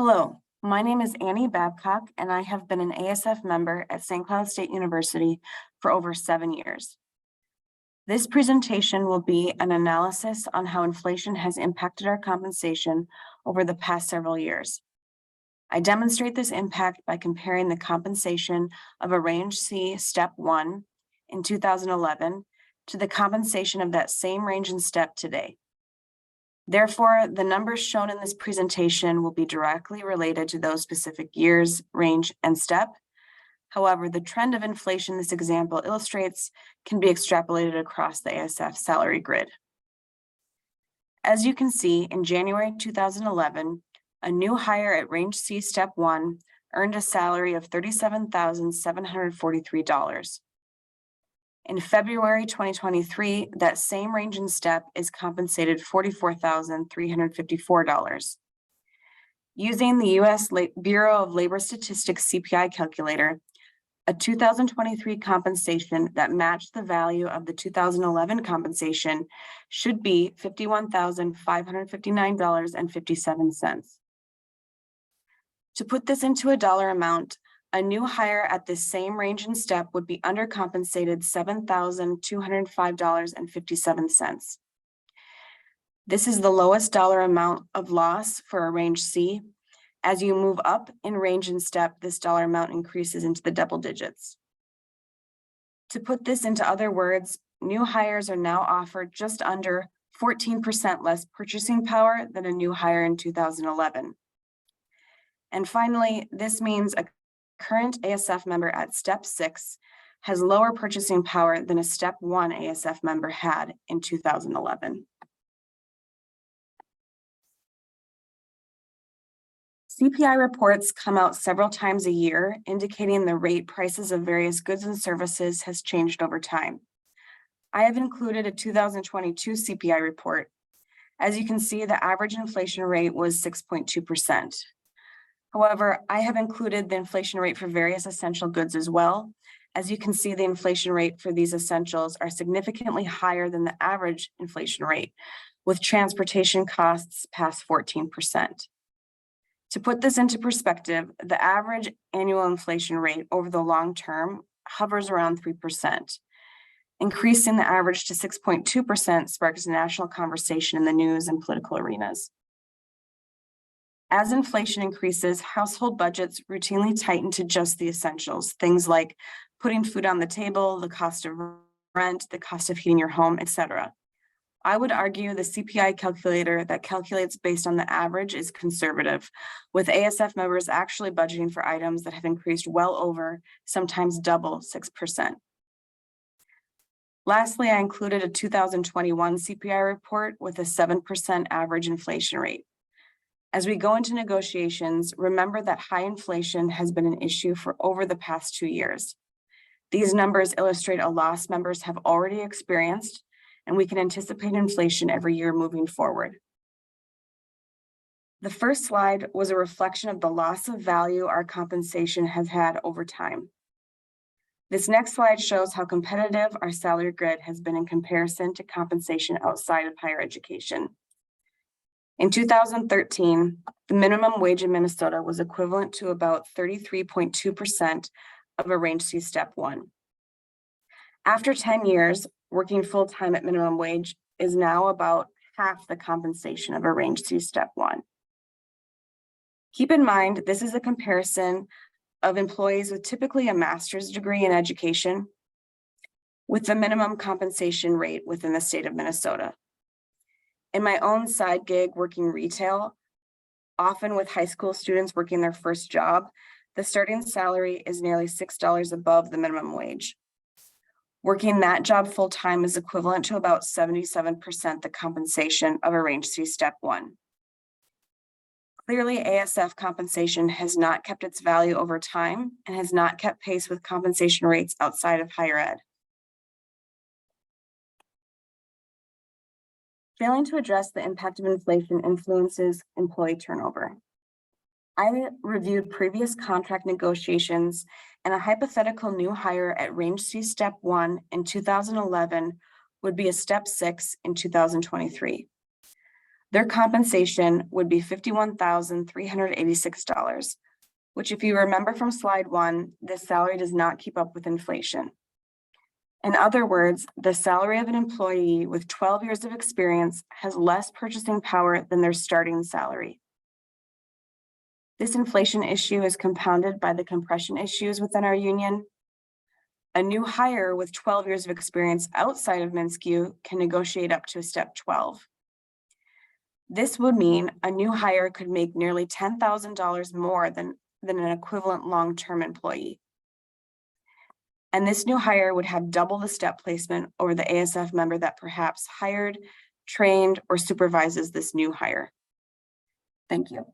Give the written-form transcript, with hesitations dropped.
Hello, my name is Annie Babcock, and I have been an ASF member at St. Cloud State University for over 7 years. This presentation will be an analysis on how inflation has impacted our compensation over the past several years. I demonstrate this impact by comparing the compensation of a Range C Step 1 in 2011 to the compensation of that same range and step today. Therefore, the numbers shown in this presentation will be directly related to those specific years, range, and step. However, the trend of inflation this example illustrates can be extrapolated across the ASF salary grid. As you can see, in January 2011, a new hire at Range C Step 1 earned a salary of $37,743. In February 2023, that same range and step is compensated $44,354. Using the U.S. Bureau of Labor Statistics CPI calculator, a 2023 compensation that matched the value of the 2011 compensation should be $51,559.57. To put this into a dollar amount, a new hire at this same range and step would be undercompensated $7,205.57. This is the lowest dollar amount of loss for a Range C. As you move up in range and step, this dollar amount increases into the double digits. To put this into other words, new hires are now offered just under 14% less purchasing power than a new hire in 2011. And finally, this means a current ASF member at Step 6 has lower purchasing power than a Step 1 ASF member had in 2011. CPI reports come out several times a year, indicating the rate prices of various goods and services has changed over time. I have included a 2022 CPI report. As you can see, the average inflation rate was 6.2%. However, I have included the inflation rate for various essential goods as well. As you can see, the inflation rate for these essentials are significantly higher than the average inflation rate, with transportation costs past 14%. To put this into perspective, the average annual inflation rate over the long term hovers around 3%. Increasing the average to 6.2% sparks national conversation in the news and political arenas. As inflation increases, household budgets routinely tighten to just the essentials, things like putting food on the table, the cost of rent, the cost of heating your home, etc. I would argue the CPI calculator that calculates based on the average is conservative, with ASF members actually budgeting for items that have increased well over, sometimes double 6%. Lastly, I included a 2021 CPI report with a 7% average inflation rate. As we go into negotiations, remember that high inflation has been an issue for over the past 2 years. These numbers illustrate a loss members have already experienced, and we can anticipate inflation every year moving forward. The first slide was a reflection of the loss of value our compensation has had over time. This next slide shows how competitive our salary grid has been in comparison to compensation outside of higher education. In 2013, the minimum wage in Minnesota was equivalent to about 33.2% of a Range C Step 1. After 10 years, working full-time at minimum wage is now about half the compensation of a Range C Step 1. Keep in mind, this is a comparison of employees with typically a master's degree in education with the minimum compensation rate within the state of Minnesota. In my own side gig working retail, often with high school students working their first job, the starting salary is nearly $6 above the minimum wage. Working that job full-time is equivalent to about 77% the compensation of a Range C Step 1. Clearly, ASF compensation has not kept its value over time and has not kept pace with compensation rates outside of higher ed. Failing to address the impact of inflation influences employee turnover. I reviewed previous contract negotiations, and a hypothetical new hire at Range C Step 1 in 2011 would be a Step 6 in 2023. Their compensation would be $51,386, which, if you remember from slide 1, this salary does not keep up with inflation. In other words, the salary of an employee with 12 years of experience has less purchasing power than their starting salary. This inflation issue is compounded by the compression issues within our union. A new hire with 12 years of experience outside of MnSCU can negotiate up to step 12. This would mean a new hire could make nearly $10,000 more than an equivalent long-term employee. And this new hire would have double the step placement over the ASF member that perhaps hired, trained, or supervises this new hire. Thank you.